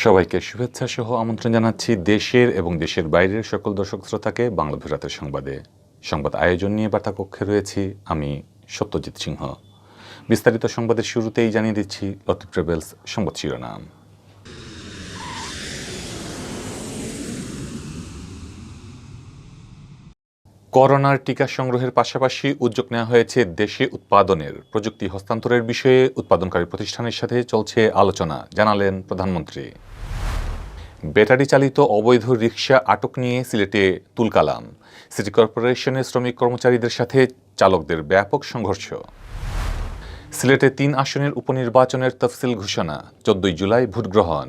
সবাইকে শুভেচ্ছা সহ আমন্ত্রণ জানাচ্ছি দেশের এবং দেশের বাইরের সকল দর্শক শ্রোতাকে বাংলা রাতের সংবাদে। সংবাদ আয়োজন নিয়ে বার্তা কক্ষে রয়েছি আমি সত্যজিৎ সিংহ। বিস্তারিত সংবাদের শুরুতেই জানিয়ে দিচ্ছি লতিফ ট্রাভেলস সংবাদ শিরোনাম। করোনার টিকা সংগ্রহের পাশাপাশি উদ্যোগ নেওয়া হয়েছে দেশে উৎপাদনের প্রযুক্তি হস্তান্তরের বিষয়ে উৎপাদনকারী প্রতিষ্ঠানের সাথে চলছে আলোচনা, জানালেন প্রধানমন্ত্রী। ব্যাটারি চালিত অবৈধ রিকশা আটক নিয়ে সিলেটে তুলকালাম। সিটি কর্পোরেশনের শ্রমিক কর্মচারীদের সাথে চালকদের ব্যাপক সংঘর্ষ। সিলেটে ৩ আসনের উপনির্বাচনের তফসিল ঘোষণা, ১৪ জুলাই ভোটগ্রহণ।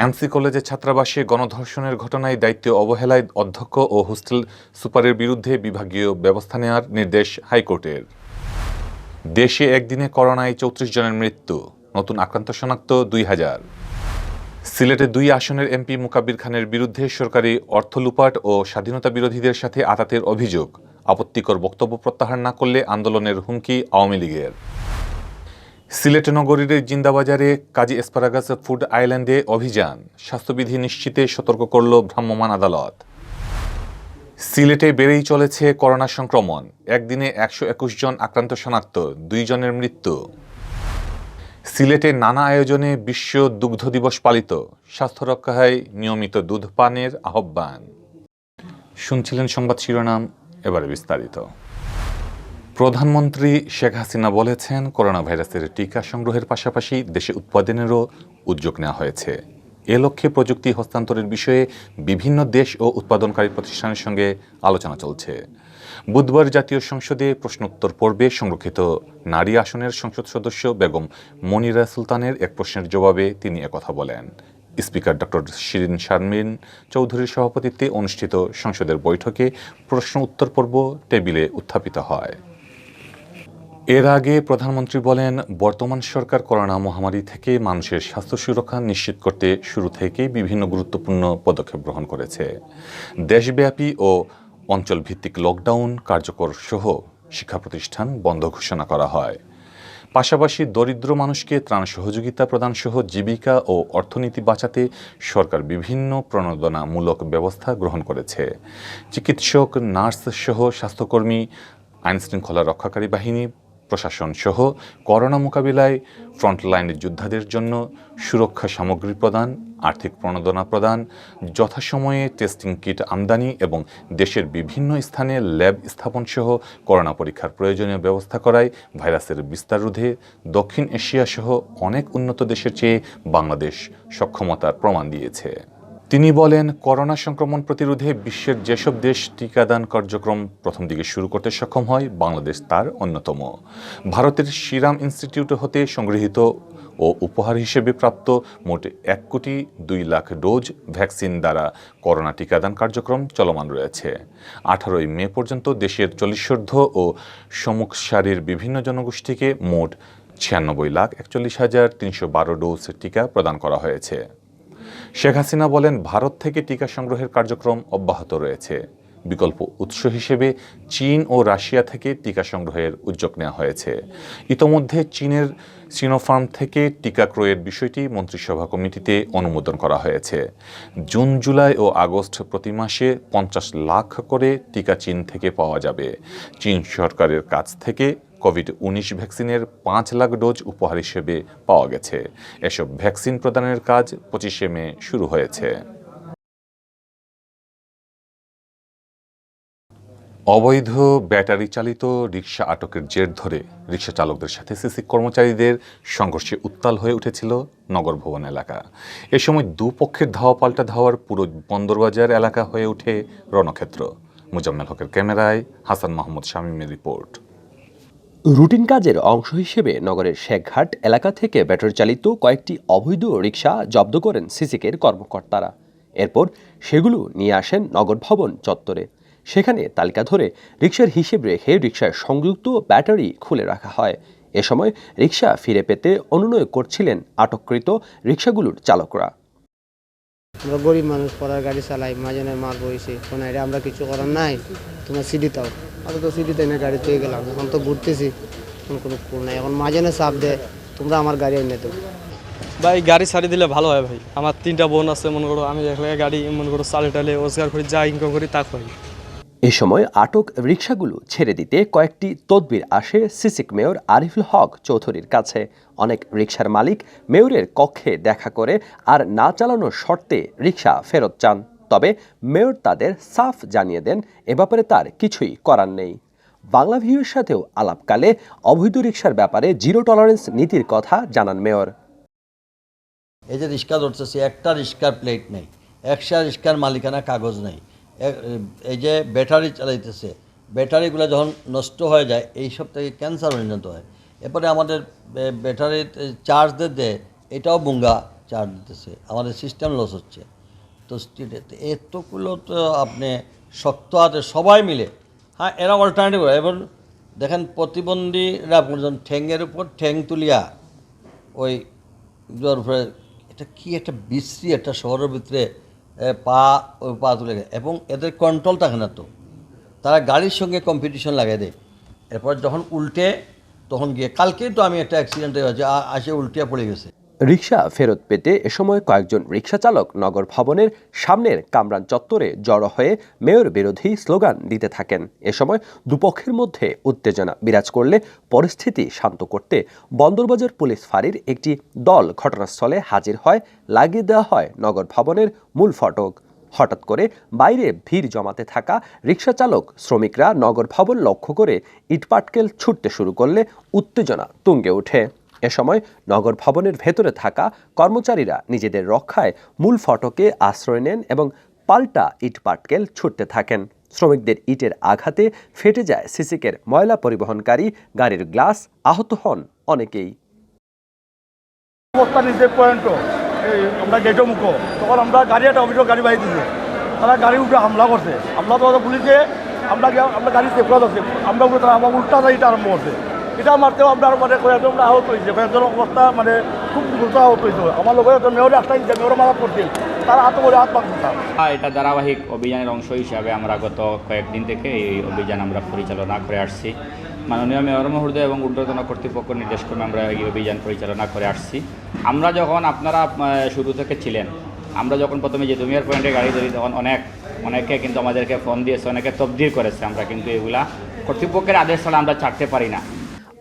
এমসি কলেজে ছাত্রাবাসে গণধর্ষণের ঘটনায় দায়িত্ব অবহেলায় অধ্যক্ষ ও হোস্টেল সুপারের বিরুদ্ধে বিভাগীয় ব্যবস্থা নেওয়ার নির্দেশ হাইকোর্টের। দেশে একদিনে করোনায় ৩৪ জনের মৃত্যু, নতুন আক্রান্ত শনাক্ত ২,০০০। সিলেটে ২ আসনের এমপি মুকাব্বির খানের বিরুদ্ধে সরকারি অর্থ লুপাট ও স্বাধীনতা বিরোধীদের সাথে আতাতের অভিযোগ, আপত্তিকর বক্তব্য প্রত্যাহার না করলে আন্দোলনের হুমকি আওয়ামী লীগের। সিলেট নগরীর জিন্দাবাজারে কাজী এসপারাগাস ফুড আইল্যান্ডে অভিযান, স্বাস্থ্যবিধি নিশ্চিতে সতর্ক করল ভ্রাম্যমাণ আদালত। সিলেটে বেড়েই চলেছে করোনা সংক্রমণ, একদিনে ১২১ জন আক্রান্ত শনাক্ত, ২ জনের মৃত্যু। সিলেটে নানা আয়োজনে বিশ্ব দুগ্ধ দিবস পালিত, স্বাস্থ্য রক্ষায় নিয়মিত দুধ পানের আহ্বান। শুনছিলেন সংবাদ শিরোনাম, এবারে বিস্তারিত। প্রধানমন্ত্রী শেখ হাসিনা বলেছেন, করোনা ভাইরাসের টিকা সংগ্রহের পাশাপাশি দেশে উৎপাদনেরও উদ্যোগ নেওয়া হয়েছে। এ লক্ষ্যে প্রযুক্তি হস্তান্তরের বিষয়ে বিভিন্ন দেশ ও উৎপাদনকারী প্রতিষ্ঠানের সঙ্গে আলোচনা চলছে। বুধবার জাতীয় সংসদে প্রশ্নোত্তর পর্বে সংরক্ষিত নারী আসনের সংসদ সদস্য বেগম মনিরা সুলতানের এক প্রশ্নের জবাবে তিনি একথা বলেন। স্পিকার ডক্টর শিরিন শারমিন চৌধুরীর সভাপতিত্বে অনুষ্ঠিত সংসদের বৈঠকে প্রশ্ন উত্তর পর্ব টেবিলে উত্থাপিত হয়। এর আগে প্রধানমন্ত্রী বলেন, বর্তমান সরকার করোনা মহামারী থেকে মানুষের স্বাস্থ্য সুরক্ষা নিশ্চিত করতে শুরু থেকেই বিভিন্ন গুরুত্বপূর্ণ পদক্ষেপ গ্রহণ করেছে। দেশব্যাপী ও অঞ্চলভিত্তিক লকডাউন কার্যকর সহ শিক্ষা প্রতিষ্ঠান বন্ধ ঘোষণা করা হয়। পাশাপাশি দরিদ্র মানুষকে ত্রাণ সহযোগিতা প্রদান সহ জীবিকা ও অর্থনীতি বাঁচাতে সরকার বিভিন্ন প্রণোদনামূলক ব্যবস্থা গ্রহণ করেছে। চিকিৎসক, নার্স সহ স্বাস্থ্যকর্মী, আইনশৃঙ্খলা রক্ষাকারী বাহিনী, প্রশাসন সহ করোনা মোকাবিলায় ফ্রন্টলাইনের যোদ্ধাদের জন্য সুরক্ষা সামগ্রী প্রদান, আর্থিক প্রণোদনা প্রদান, যথাসময়ে টেস্টিং কিট আমদানি এবং দেশের বিভিন্ন স্থানে ল্যাব স্থাপন সহ করোনা পরীক্ষার প্রয়োজনীয় ব্যবস্থা করায় ভাইরাসের বিস্তার রোধে দক্ষিণ এশিয়া সহ অনেক উন্নত দেশের চেয়ে বাংলাদেশ সক্ষমতার প্রমাণ দিয়েছে। তিনি বলেন, করোনা সংক্রমণ প্রতিরোধে বিশ্বের যেসব দেশ টিকাদান কার্যক্রম প্রথম দিকে শুরু করতে সক্ষম হয়, বাংলাদেশ তার অন্যতম। ভারতের সিরাম ইনস্টিটিউট হতে সংগৃহীত ও উপহার হিসেবে প্রাপ্ত মোট ১,২,০০,০০০ ডোজ ভ্যাকসিন দ্বারা করোনা টিকাদান কার্যক্রম চলমান রয়েছে। ১৮ মে পর্যন্ত দেশের ৪০ঊর্ধ্ব ও সম্মুখ সারির বিভিন্ন জনগোষ্ঠীকে মোট ৯৬,৪১,৩১২ ডোজ টিকা প্রদান করা হয়েছে। শেখ হাসিনা বলেন, ভারত থেকে টিকা সংগ্রহের কার্যক্রম অব্যাহত রয়েছে। বিকল্প উৎস হিসেবে চীন ও রাশিয়া থেকে টিকা সংগ্রহের উদ্যোগ নেওয়া হয়েছে। ইতোমধ্যে চীনের সিনোফার্ম থেকে টিকা ক্রয়ের বিষয়টি মন্ত্রিসভা কমিটিতে অনুমোদন করা হয়েছে। জুন, জুলাই ও আগস্ট প্রতি মাসে ৫০ লাখ করে টিকা চীন থেকে পাওয়া যাবে। চীন সরকারের কাছ থেকে কোভিড-১৯ ভ্যাকসিনের ৫ লাখ ডোজ উপহার হিসেবে পাওয়া গেছে। এসব ভ্যাকসিন প্রদানের কাজ ২৫ মে শুরু হয়েছে। অবৈধ ব্যাটারি চালিত রিকশা আটকের জের ধরে রিকশা চালকদের সাথে সিসি কর্মচারীদের সংঘর্ষে উত্তাল হয়ে উঠেছিল নগর ভবন এলাকা। এ সময় দুপক্ষের ধাওয়া পাল্টা ধাওয়ার পুরো বন্দরবাজার এলাকা হয়ে ওঠে রণক্ষেত্র। মুজাম্মেল হকের ক্যামেরায় হাসান মাহমুদ শামীমের রিপোর্ট। রুটিন কাজের অংশ হিসেবে নগরের শেখঘাট এলাকা থেকে ব্যাটারি চালিত কয়েকটি অবৈধ রিকশা জব্দ করেন সিসিকের কর্মকর্তারা। এরপর সেগুলো নিয়ে আসেন নগর ভবন চত্বরে। সেখানে তালিকা ধরে রিকশার হিসেব রেখে রিকশার সংযুক্ত ব্যাটারি খুলে রাখা হয়। এ সময় রিকশা ফিরে পেতে অনুনয় করছিলেন আটককৃত রিকশাগুলোর চালকরা। আমরা গরিব মানুষ, পড়ার গাড়ি চালাই, মাঝে মাল বইছে, কোনো এটা আমরা কিছু করার নাই, তোমার সিডি তাও তো সিডি তাই না গাড়ি পেয়ে গেলাম, এখন তো ঘুরতেছি, কোনো নাই, এখন মাঝে চাপ দেয়, তোমরা আমার গাড়ি এনে দেবো। ভাই গাড়ি ছাড়ি দিলে ভালো হয় ভাই। আমার 3টা বোন আছে, মনে করো আমি একলা গাড়ি মনে করো চালে টালে রোজগার করি, যা ইনকাম করি তা করি। এ সময় আটক রিকশাগুলো ছেড়ে দিতে কয়েকটি তদবির আসে সিসিক মেয়র আরিফুল হক চৌধুরীর কাছে। অনেক রিকশার মালিক মেয়রের কক্ষে দেখা করে আর না চালানোর শর্তে রিকশা ফেরত চান। তবে মেয়র তাদের সাফ জানিয়ে দেন এ ব্যাপারে তার কিছুই করার নেই। বাংলা ভিউয়ের সাথেও আলাপকালে অবৈধ রিকশার ব্যাপারে জিরো টলারেন্স নীতির কথা জানান মেয়র। এই যে রিক্সা ধরতেছে, একটা রিক্সার প্লেট নেই, একটা রিক্সার মালিকানা কাগজ নেই। এই যে ব্যাটারি চালাইতেছে, ব্যাটারিগুলো যখন নষ্ট হয়ে যায় এই সব থেকে ক্যান্সার পরিণত হয়। এরপরে আমাদের ব্যাটারি চার্জ দেয়, এটাও বুঙ্গা চার্জ দিতেছে, আমাদের সিস্টেম লস হচ্ছে। তো এতগুলো তো আপনি শক্ত হাতে সবাই মিলে, হ্যাঁ এরা অল্টারনেটিভ। এবং দেখেন প্রতিবন্ধীরা ঠ্যাংয়ের উপর ঠ্যাং তুলিয়া ওই উপরে, এটা কি একটা বিশ্রী একটা শহরের ভিতরে পা তুলে গেছে এবং এদের কন্ট্রোল থাকে না। তো তারা গাড়ির সঙ্গে কম্পিটিশন লাগাই দেয়। এরপর যখন উল্টে তখন গিয়ে, কালকেই তো আমি একটা অ্যাক্সিডেন্ট হয়েছে, আসে উল্টিয়া পড়ে গেছে। রিকশা ফেরত পেতে এ সময় কয়েকজন রিকশা চালক নগর ভবনের সামনের কামরান চত্বরে জড়ো হয়ে মেয়র বিরোধী স্লোগান দিতে থাকেন। এ সময় দুপক্ষের মধ্যে উত্তেজনা বিরাজ করলে পরিস্থিতি শান্ত করতে বন্দরবাজার পুলিশ ফাঁড়ির একটি দল ঘটনাস্থলে হাজির হয়। লাগিয়ে দেওয়া হয় নগর ভবনের মূল ফটক। হঠাৎ করে বাইরে ভিড় জমাতে থাকা রিকশা চালক শ্রমিকরা নগর ভবন লক্ষ্য করে ইটপাটকেল ছুটতে শুরু করলে উত্তেজনা তুঙ্গে ওঠে। এ সময় নগর ভবনের ভেতরে থাকা কর্মচারীরা নিজেদের রক্ষায় মূল ফটকে আশ্রয় নেন এবং পাল্টা ইটপাটকেল ছুটতে থাকেন। শ্রমিকদের ইটের আঘাতে ফেটে যায় সিসিকের ময়লা পরিবহনকারী গাড়ির গ্লাস, আহত হন অনেকেই। আমরা গেটও মুখো তখন আমরা গাড়ি একটা অভিযোগ গাড়ি বাড়ি দিয়েছি, তারা গাড়ির উপরে হামলা করছে। হামলা তো পুলিশে আমরা গাড়ি সেফরাত আছে, আমরা উপরে তারা আমার উল্টা গাড়িটা আরম্ভ করছে। এটা মারতেও আমরা মানে আমরা আহত হয়েছে, কয়েকজন অবস্থা মানে খুব দ্রুত আহত হয়েছে। আমার লোকের মেয়রে আসতে মেয়রে মারা করছিল, তারা হাত করে হাত পাকতাম। এটা ধারাবাহিক অভিযানের অংশ হিসাবে আমরা গত কয়েকদিন থেকে এই অভিযান আমরা পরিচালনা করে আসছি। মাননীয় মেয়র মহোদয় এবং ঊর্ধ্বতন কর্তৃপক্ষ নির্দেশক্রমে আমরা এই অভিযান পরিচালনা করে আসছি। আমরা যখন আপনারা শুরু থেকে ছিলেন, আমরা যখন প্রথমে যে জুমিয়ার পয়েন্টে গাড়ি ধরি তখন অনেকে কিন্তু আমাদেরকে ফোন দিয়েছে, অনেকে তবদির করেছে। আমরা কিন্তু এগুলা কর্তৃপক্ষের আদেশ ছাড়া আমরা ছাড়তে পারি না।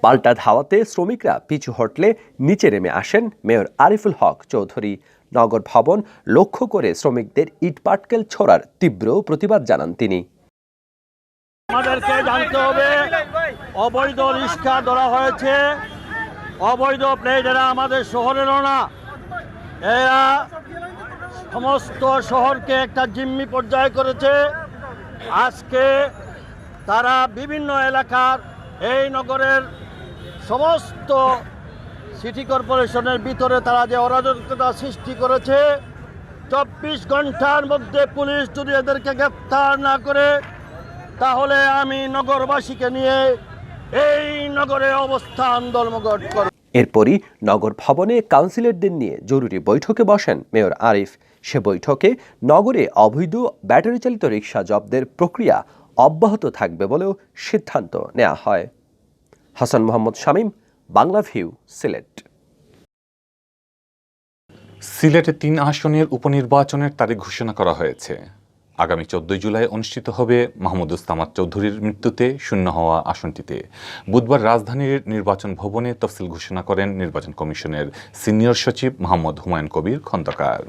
পাল্টা ধাওয়াতে শ্রমিকরা পিছু হটলে নিচে নেমে আসেন মেয়র আরিফুল হক চৌধুরী। নগর ভবন লক্ষ্য করে শ্রমিকদের ইটপাটকেল ছোড়ার তীব্র প্রতিবাদ জানান তিনি। আমাদেরকে জানতে হবে, অবৈধ রিক্সা ধরা হয়েছে, অবৈধ প্লেট, এরা আমাদের শহরেরও না, এরা সমস্ত শহরকে একটা জিম্মি পর্যায়ে করেছে। আজকে তারা বিভিন্ন এলাকার এই নগরের সমস্ত সিটি কর্পোরেশনের ভিতরে তারা যে অরাজকতা সৃষ্টি করেছে, 24 ঘন্টার মধ্যে পুলিশ যদি এদেরকে গ্রেফতার না করে তাহলে আমি নগরবাসীকে নিয়ে এই নগরে অবস্থান ধর্মঘট করব। এরপরই নগর ভবনে কাউন্সিলরদের নিয়ে জরুরি বৈঠকে বসেন মেয়র আরিফ। সে বৈঠকে নগরে অবৈধ ব্যাটারি চালিত রিকশা জব্দের প্রক্রিয়া অব্যাহত থাকবে বলেও সিদ্ধান্ত নেওয়া হয়। হাসান মোহাম্মদ শামীম, বাংলা ভিউ, সিলেট। সিলেটে 3 আসনের উপনির্বাচনের তারিখ ঘোষণা করা হয়েছে। আগামী 14 জুলাই অনুষ্ঠিত হবে মাহমুদুস সামাদ চৌধুরীর মৃত্যুতে শূন্য হওয়া আসনটিতে। বুধবার রাজধানীর নির্বাচন ভবনে তফসিল ঘোষণা করেন নির্বাচন কমিশনের সিনিয়র সচিব মোহাম্মদ হুমায়ুন কবির খন্দকার।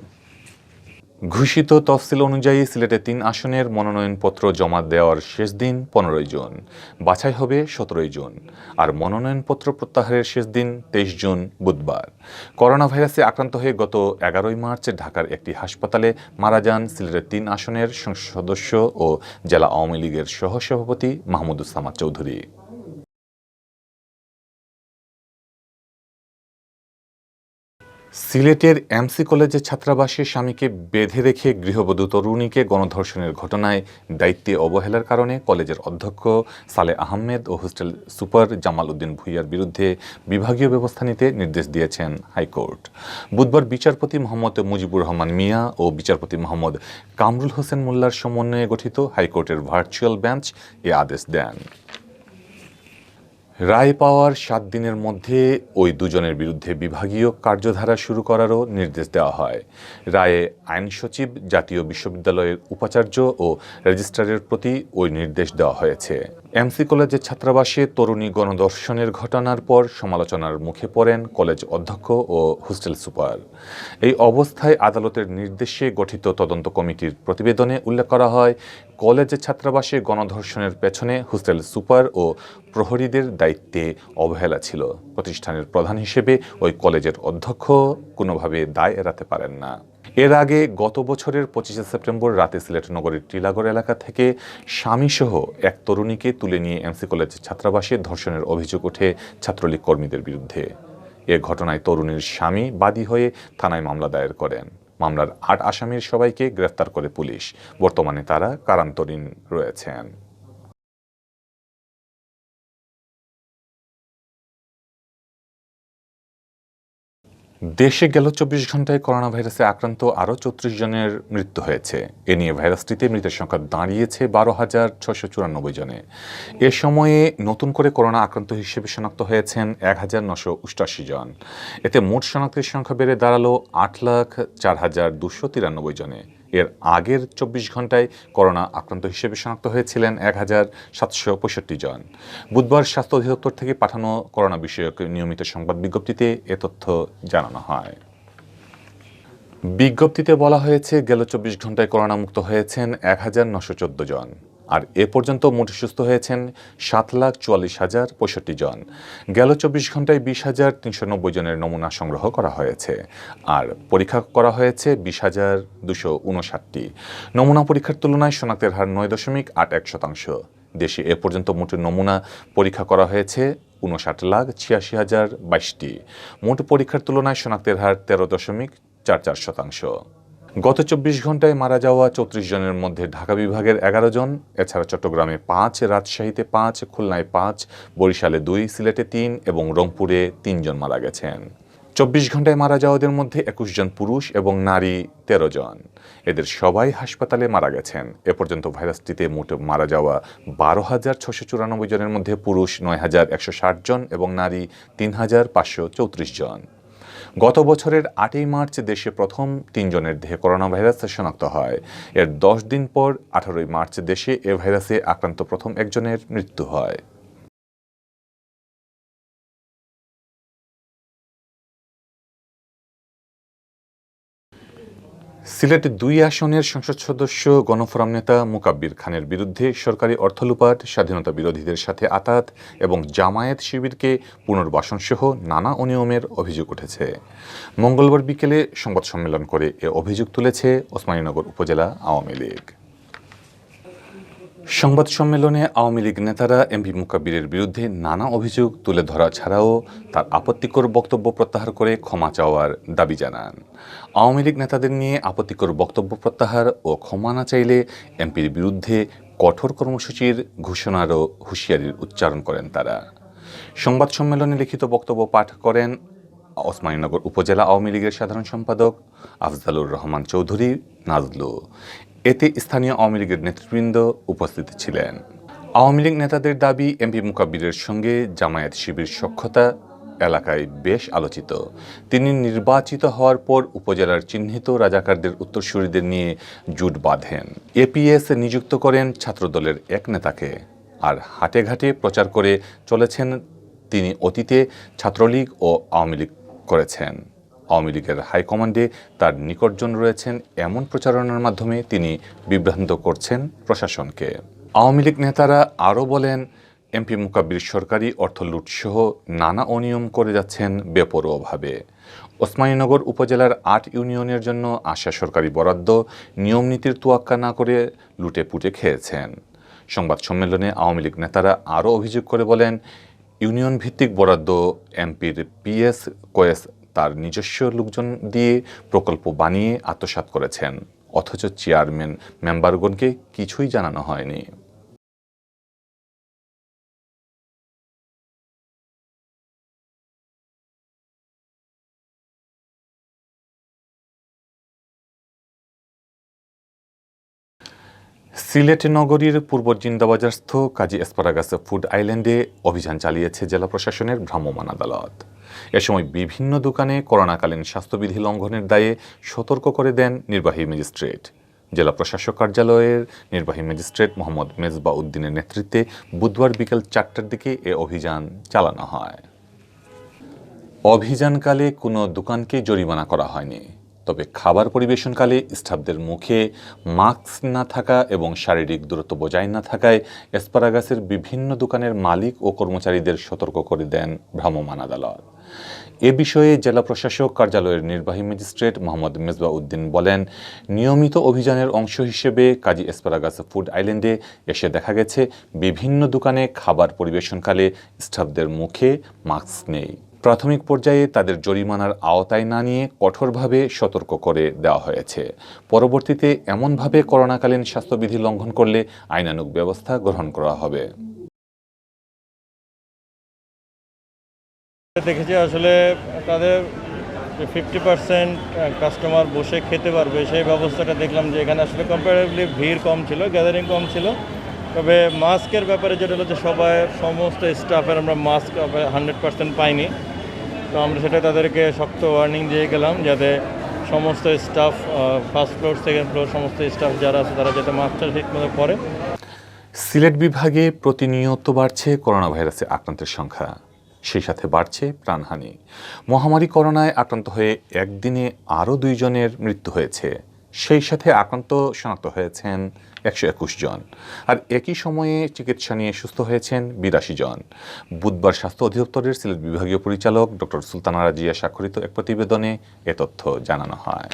ঘোষিত তফসিল অনুযায়ী সিলেটে 3 আসনের মনোনয়নপত্র জমা দেওয়ার শেষ দিন 15 জুন, বাছাই হবে 17 জুন, আর মনোনয়নপত্র প্রত্যাহারের শেষ দিন 23 জুন বুধবার। করোনা ভাইরাসে আক্রান্ত হয়ে গত 11 মার্চ ঢাকার একটি হাসপাতালে মারা যান সিলেটের 3 আসনের সংসদ সদস্য ও জেলা আওয়ামী লীগের সহসভাপতি মাহমুদুস সামাদ চৌধুরী। সিলেটের এমসি কলেজের ছাত্রাবাসে স্বামীকে বেঁধে রেখে গৃহবধূ তরুণীকে গণধর্ষণের ঘটনায় দায়িত্বে অবহেলার কারণে কলেজের অধ্যক্ষ সালেহ আহমেদ ও হোস্টেল সুপার জামাল উদ্দিন ভূঁইয়ার বিরুদ্ধে বিভাগীয় ব্যবস্থা নিতে নির্দেশ দিয়েছেন হাইকোর্ট। বুধবার বিচারপতি মোহাম্মদ মুজিবুর রহমান মিয়া ও বিচারপতি মোহাম্মদ কামরুল হোসেন মোল্লার সমন্বয়ে গঠিত হাইকোর্টের ভার্চুয়াল বেঞ্চ এ আদেশ দেন। রায় পাওয়ার 7 দিনের মধ্যে ওই দুজনের বিরুদ্ধে বিভাগীয় কার্যধারা শুরু করারও নির্দেশ দেওয়া হয়। রায়ে আইন সচিব, জাতীয় বিশ্ববিদ্যালয়ের উপাচার্য ও রেজিস্ট্রারের প্রতি ওই নির্দেশ দেওয়া হয়েছে। এমসি কলেজের ছাত্রাবাসে তরুণী গণধর্ষণের ঘটনার পর সমালোচনার মুখে পড়েন কলেজ অধ্যক্ষ ও হোস্টেল সুপার। এই অবস্থায় আদালতের নির্দেশে গঠিত তদন্ত কমিটির প্রতিবেদনে উল্লেখ করা হয়, কলেজের ছাত্রাবাসে গণধর্ষণের পেছনে হোস্টেল সুপার ও প্রহরীদের দায়িত্বে অবহেলা ছিল। প্রতিষ্ঠানের প্রধান হিসেবে ওই কলেজের অধ্যক্ষ কোনোভাবে দায় এড়াতে পারেন না। এর আগে গত বছরের 25শে সেপ্টেম্বর রাতে সিলেট নগরীর টিলাগড় এলাকা থেকে স্বামীসহ এক তরুণীকে তুলে নিয়ে এমসি কলেজের ছাত্রাবাসে ধর্ষণের অভিযোগ ওঠে ছাত্রলীগ কর্মীদের বিরুদ্ধে। এ ঘটনায় তরুণীর স্বামী বাদী হয়ে থানায় মামলা দায়ের করেন। মামলার 8 আসামির সবাইকে গ্রেফতার করে পুলিশ। বর্তমানে তারা কারান্তরীণ রয়েছেন। দেশে গেল 24 ঘন্টায় করোনা ভাইরাসে আক্রান্ত আরও 34 জনের মৃত্যু হয়েছে। এ নিয়ে ভাইরাসটিতে মৃতের সংখ্যা দাঁড়িয়েছে 12,694 জনে। এ সময়ে নতুন করে করোনা আক্রান্ত হিসেবে শনাক্ত হয়েছেন 1,988 জন। এতে মোট শনাক্তের সংখ্যা বেড়ে দাঁড়ালো 8,04,293 জনে। এর আগের 24 ঘন্টায় করোনা আক্রান্ত হিসেবে শনাক্ত হয়েছিলেন 1,765 জন। বুধবার স্বাস্থ্য অধিদপ্তর থেকে পাঠানো করোনা বিষয়ক নিয়মিত সংবাদ বিজ্ঞপ্তিতে এ তথ্য জানানো হয়। বিজ্ঞপ্তিতে বলা হয়েছে, গেল 24 ঘন্টায় করোনামুক্ত হয়েছেন 1,914 জন। আর এ পর্যন্ত মোট সুস্থ হয়েছেন 7,44,065 জন। গেল 24 ঘন্টায় 20,390 জনের নমুনা সংগ্রহ করা হয়েছে। আর পরীক্ষা করা হয়েছে 20,259টি। নমুনা পরীক্ষার তুলনায় শনাক্তের হার 9.81%। দেশে এ পর্যন্ত মোট নমুনা পরীক্ষা করা হয়েছে 59,86,022টি। মোট পরীক্ষার তুলনায় শনাক্তের হার 13.44%। গত 24 ঘন্টায় মারা যাওয়া 34 জনের মধ্যে ঢাকা বিভাগের 11 জন, এছাড়া চট্টগ্রামে 5, রাজশাহীতে 5, খুলনায় 5, বরিশালে 2, সিলেটে 3 এবং রংপুরে 3 জন মারা গেছেন। 24 ঘন্টায় মারা যাওয়াদের মধ্যে 21 জন পুরুষ এবং নারী 13 জন। এদের সবাই হাসপাতালে মারা গেছেন। এ পর্যন্ত ভাইরাসটিতে মোট মারা যাওয়া 12,694 জনের মধ্যে পুরুষ 9,160 জন এবং নারী 3,534 জন। গত বছরের 8ই মার্চ দেশে প্রথম 3 জনের দেহে করোনা ভাইরাস শনাক্ত হয়। এর 10 দিন পর 18ই মার্চ দেশে এ ভাইরাসে আক্রান্ত প্রথম একজনের মৃত্যু হয়। সিলেট 2 আসনের সংসদ সদস্য গণফোরাম নেতা মোকাব্বির খানের বিরুদ্ধে সরকারি অর্থ লুপাট, স্বাধীনতা বিরোধীদের সাথে আঁতাত এবং জামায়াত শিবিরকে পুনর্বাসনসহ নানা অনিয়মের অভিযোগ উঠেছে। মঙ্গলবার বিকেলে সংবাদ সম্মেলন করে এ অভিযোগ তুলেছে ওসমানীনগর উপজেলা আওয়ামী লীগ। সংবাদ সম্মেলনে আওয়ামী লীগ নেতারা এমপি মোকাব্বিরের বিরুদ্ধে নানা অভিযোগ তুলে ধরা ছাড়াও তার আপত্তিকর বক্তব্য প্রত্যাহার করে ক্ষমা চাওয়ার দাবি জানান। আওয়ামী লীগ নেতাদের নিয়ে আপত্তিকর বক্তব্য প্রত্যাহার ও ক্ষমা না চাইলে এমপির বিরুদ্ধে কঠোর কর্মসূচির ঘোষণারও হুঁশিয়ারির উচ্চারণ করেন তারা। সংবাদ সম্মেলনে লিখিত বক্তব্য পাঠ করেন ওসমানীনগর উপজেলা আওয়ামী লীগের সাধারণ সম্পাদক আফজালুর রহমান চৌধুরী নাজলু। এতে স্থানীয় আওয়ামী লীগের নেতৃবৃন্দ উপস্থিত ছিলেন। আওয়ামী লীগ নেতাদের দাবি, এমপি মোকাব্বিরের সঙ্গে জামায়াত শিবির সখ্যতা এলাকায় বেশ আলোচিত। তিনি নির্বাচিত হওয়ার পর উপজেলার চিহ্নিত রাজাকারদের উত্তরসূরিদের নিয়ে জোট বাঁধেন। এপিএস নিযুক্ত করেন ছাত্রদলের এক নেতাকে। আর হাটে ঘাটে প্রচার করে চলেছেন তিনি অতীতে ছাত্রলীগ ও আওয়ামী লীগ করেছেন। আওয়ামী লীগের হাইকমান্ডে তার নিকটজন রয়েছেন, এমন প্রচারণার মাধ্যমে তিনি বিভ্রান্ত করছেন প্রশাসনকে। আওয়ামী লীগ নেতারা আরও বলেন, এমপি মোকাব্বির সরকারি অর্থ লুটসহ নানা অনিয়ম করে যাচ্ছেন বেপরোয়াভাবে। ওসমানীনগর উপজেলার 8 ইউনিয়নের জন্য আসা সরকারি বরাদ্দ নিয়মনীতির তোয়াক্কা না করে লুটে পুটে খেয়েছেন। সংবাদ সম্মেলনে আওয়ামী লীগ নেতারা আরও অভিযোগ করে বলেন, ইউনিয়ন ভিত্তিক বরাদ্দ এমপির পিএস কোয়েস তার নিজস্ব লোকজন দিয়ে প্রকল্প বানিয়ে আত্মসাৎ করেছেন, অথচ চেয়ারম্যান মেম্বারগণকে কিছুই জানানো হয়নি। সিলেট নগরীর পূর্ব জিন্দাবাজারস্থ কাজী এসপারাগাস ফুড আইল্যান্ডে অভিযান চালিয়েছে জেলা প্রশাসনের ভ্রাম্যমাণ আদালত। এ সময় বিভিন্ন দোকানে করোনাকালীন স্বাস্থ্যবিধি লঙ্ঘনের দায়ে সতর্ক করে দেন নির্বাহী ম্যাজিস্ট্রেট। জেলা প্রশাসক কার্যালয়ের নির্বাহী ম্যাজিস্ট্রেট মোহাম্মদ মেজবা উদ্দিনের নেতৃত্বে বুধবার বিকেল 4টার দিকে এ অভিযান চালানো হয়। অভিযানকালে কোনো দোকানকে জরিমানা করা হয়নি, তবে খাবার পরিবেশনকালে স্টাফদের মুখে মাস্ক না থাকা এবং শারীরিক দূরত্ব বজায় না থাকায় এসপারাগাসের বিভিন্ন দোকানের মালিক ও কর্মচারীদের সতর্ক করে দেন ভ্রাম্যমাণ আদালত। এ বিষয়ে জেলা প্রশাসক কার্যালয়ের নির্বাহী ম্যাজিস্ট্রেট মোহাম্মদ মেজবা উদ্দিন বলেন, নিয়মিত অভিযানের অংশ হিসেবে কাজী এসপারাগাস ফুড আইল্যান্ডে এসে দেখা গেছে বিভিন্ন দোকানে খাবার পরিবেশনকালে স্টাফদের মুখে মাস্ক নেই। প্রাথমিক পর্যায়ে তাদের জরিমানার আওতায় না নিয়ে কঠোরভাবে সতর্ক করে দেওয়া হয়েছে। পরবর্তীতে এমনভাবে করোনাকালীন স্বাস্থ্যবিধি লঙ্ঘন করলে আইনানুগ ব্যবস্থা গ্রহণ করা হবে। দেখেছি আসলে তাদের 50% কাস্টমার বসে খেতে পারবে সেই ব্যবস্থাটা দেখলাম যে এখানে আসলে কম্পারেটিভলি ভিড় কম ছিল, গ্যাদারিং কম ছিল। তবে মাস্কের ব্যাপারে যেটা হলো যে সমস্ত স্টাফের আমরা মাস্ক 100% পাইনি। তো আমরা সেটা তাদেরকে শক্ত ওয়ার্নিং দিয়ে গেলাম যাতে সমস্ত staff first floor second floor সমস্ত স্টাফ যারা আছে তারা যাতে মাস্কটা ঠিকমতো পরে। সিলেট বিভাগে প্রতিনিয়ত বাড়ছে করোনা ভাইরাসে আক্রান্তের সংখ্যা, সেই সাথে বাড়ছে প্রাণহানি। মহামারী করোনায় আক্রান্ত হয়ে একদিনে আরও 2 জনের মৃত্যু হয়েছে, সেই সাথে আক্রান্ত শনাক্ত হয়েছেন 121 জন, আর একই সময়ে চিকিৎসা নিয়ে সুস্থ হয়েছেন 82 জন। বুধবার স্বাস্থ্য অধিদপ্তরের সিলেট বিভাগীয় পরিচালক ডক্টর সুলতানা রাজিয়া স্বাক্ষরিত এক প্রতিবেদনে এ তথ্য জানানো হয়।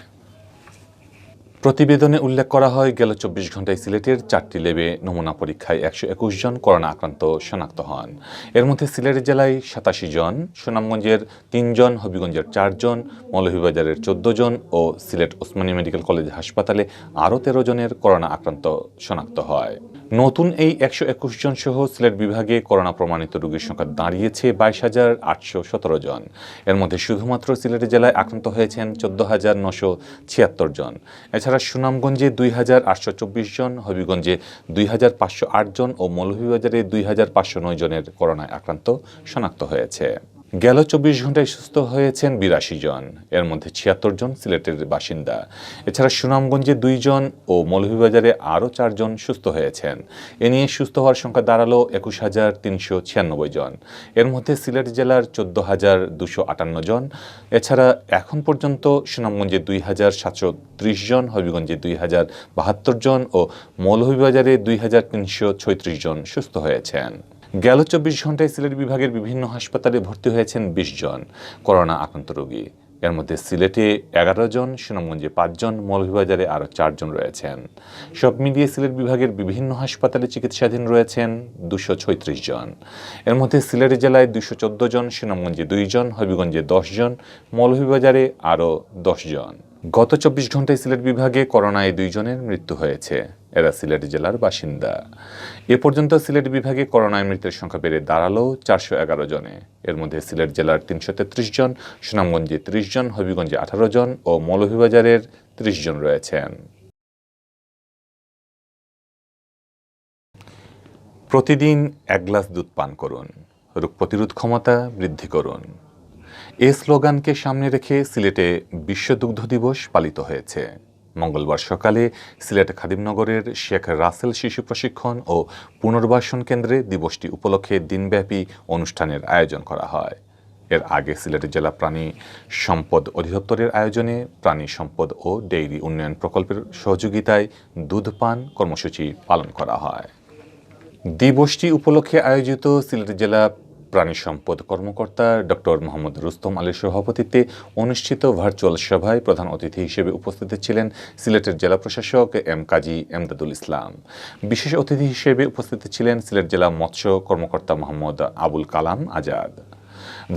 প্রতিবেদনে উল্লেখ করা হয়, গেল 24 ঘন্টায় সিলেটের 4টি ল্যাবে নমুনা পরীক্ষায় 121 জন করোনা আক্রান্ত শনাক্ত হন। এর মধ্যে সিলেট জেলায় 87 জন, সুনামগঞ্জের 3 জন, হবিগঞ্জের 4 জন, মৌলভীবাজারের 14 জন ও সিলেট ওসমানী মেডিকেল কলেজ হাসপাতালে আরও 13 জনের করোনা আক্রান্ত শনাক্ত হয়। নতুন এই 121 জন সহ সিলেট বিভাগে করোনা প্রমাণিত রোগীর সংখ্যা দাঁড়িয়েছে 22,817 জন। এর মধ্যে শুধুমাত্র সিলেট জেলায় আক্রান্ত হয়েছেন 14,976 জন। এছাড়া সুনামগঞ্জে 2,824 জন, হবিগঞ্জে 2,508 জন ও মৌলভীবাজারে 2,509 জনের করোনায় আক্রান্ত শনাক্ত হয়েছে। গেল 24 ঘন্টায় সুস্থ হয়েছেন 82 জন, এর মধ্যে 76 জন সিলেটের বাসিন্দা। এছাড়া সুনামগঞ্জে 2 জন ও মৌলভীবাজারে আরও 4 জন সুস্থ হয়েছেন। এ নিয়ে সুস্থ হওয়ার সংখ্যা দাঁড়ালো 21,396 জন। এর মধ্যে সিলেট জেলার 14,258 জন। এছাড়া এখন পর্যন্ত সুনামগঞ্জে 2,730 জন, হবিগঞ্জে 2,072 জন ও মৌলভীবাজারে 2,336 জন সুস্থ হয়েছেন। গেল 24 ঘন্টায় সিলেট বিভাগের বিভিন্ন হাসপাতালে ভর্তি হয়েছেন 20 জন করোনা আক্রান্ত রোগী। এর মধ্যে সিলেটে 11 জন, সুনামগঞ্জে 5 জন, মৌলভীবাজারে আরও 4 জন রয়েছেন। সব মিলিয়ে সিলেট বিভাগের বিভিন্ন হাসপাতালে চিকিৎসাধীন রয়েছেন 236 জন। এর মধ্যে সিলেট জেলায় 214 জন, সুনামগঞ্জে 2 জন, হবিগঞ্জে 10 জন, মৌলভীবাজারে আরও 10 জন। গত 24 ঘন্টায় সিলেট বিভাগে করোনায় 2 জনের মৃত্যু হয়েছে, এরা সিলেট জেলার বাসিন্দা। এ পর্যন্ত সিলেট বিভাগে করোনায় মৃতের সংখ্যা বেড়ে দাঁড়ালো 411 জনে। এর মধ্যে সিলেট জেলার 333 জন, সুনামগঞ্জে 30 জন, হবিগঞ্জে 18 জন ও মৌলভীবাজারের 30 জন রয়েছেন। প্রতিদিন 1 গ্লাস দুধ পান করুন, রোগ প্রতিরোধ ক্ষমতা বৃদ্ধি করুন। এই স্লোগানকে সামনে রেখে সিলেটে বিশ্ব দুগ্ধ দিবস পালিত হয়েছে। মঙ্গলবার সকালে সিলেট খাদিমনগরের শেখ রাসেল শিশু প্রশিক্ষণ ও পুনর্বাসন কেন্দ্রে দিবসটি উপলক্ষে দিনব্যাপী অনুষ্ঠানের আয়োজন করা হয়। এর আগে সিলেট জেলা প্রাণী সম্পদ অধিদপ্তরের আয়োজনে প্রাণী সম্পদ ও ডেইরি উন্নয়ন প্রকল্পের সহযোগিতায় দুধ পান কর্মসূচি পালন করা হয়। দিবসটি উপলক্ষে আয়োজিত সিলেট জেলা প্রাণী সম্পদ কর্মকর্তা ডক্টর মোহাম্মদ রুস্তম আলীর সভাপতিত্বে অনুষ্ঠিত ভার্চুয়াল সভায় প্রধান অতিথি হিসেবে উপস্থিত ছিলেন সিলেটের জেলা প্রশাসক এম কাজী এমদাদুল ইসলাম। বিশেষ অতিথি হিসেবে উপস্থিত ছিলেন সিলেট জেলা মৎস্য কর্মকর্তা মোহাম্মদ আবুল কালাম আজাদ।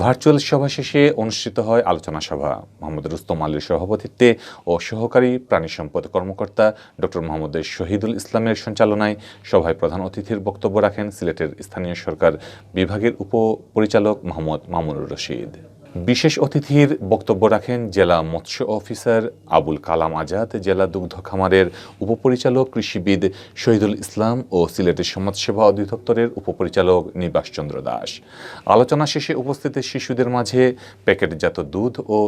ভার্চুয়াল সভা শেষে অনুষ্ঠিত হয় আলোচনা সভা। মোহাম্মদ রুস্তম আলীর সভাপতিত্বে ও সহকারী প্রাণী সম্পদ কর্মকর্তা ডক্টর মোহাম্মদ শহীদুল ইসলামের সঞ্চালনায় সভায় প্রধান অতিথির বক্তব্য রাখেন সিলেটের স্থানীয় সরকার বিভাগের উপপরিচালক মোহাম্মদ মামুনুর রশিদ। বিশেষ অতিথির বক্তব্য রাখেন জেলা মৎস্য অফিসার আবুল কালাম আজাদ, জেলা দুগ্ধ খামারের উপপরিচালক কৃষিবিদ শহীদুল ইসলাম ও সিলেটের সমাজসেবা অধিদপ্তরের উপপরিচালক নিবাস চন্দ্র দাস। আলোচনা শেষে উপস্থিত শিশুদের মাঝে প্যাকেটজাত দুধ ও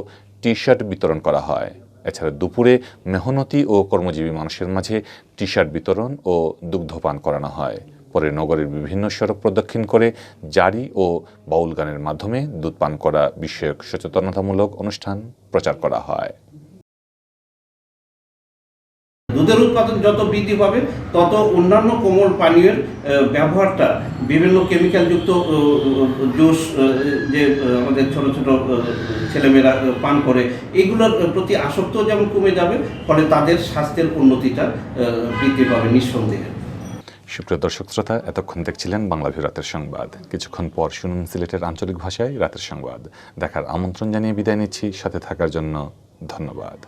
টি শার্ট বিতরণ করা হয়। এছাড়া দুপুরে মেহনতি ও কর্মজীবী মানুষের মাঝে টি শার্ট বিতরণ ও দুগ্ধপান করানো হয়। পরে নগরের বিভিন্ন সড়ক প্রদক্ষিণ করে জারি ও বাউল গানের মাধ্যমে দুধ পান করা বিষয়ক সচেতনতামূলক অনুষ্ঠান প্রচার করা হয়। দুধের উৎপাদন যত বৃদ্ধি পাবে তত অন্যান্য কোমল পানীয়ের ব্যবহারটা বিভিন্ন কেমিক্যালযুক্ত জুস যে আমাদের ছোট ছোট ছেলেমেয়েরা পান করে এগুলোর প্রতি আসক্ত যেমন কমে যাবে, ফলে তাদের স্বাস্থ্যের উন্নতিটা বৃদ্ধি পাবে নিঃসন্দেহে। সুপ্রিয় দর্শক শ্রোতা, এতক্ষণ দেখছিলেন বাংলাভিউ রাতের সংবাদ। কিছুক্ষণ পর শুনুন সিলেটের আঞ্চলিক ভাষায় রাতের সংবাদ। দেখার আমন্ত্রণ জানিয়ে বিদায় নিচ্ছি। সাথে থাকার জন্য ধন্যবাদ।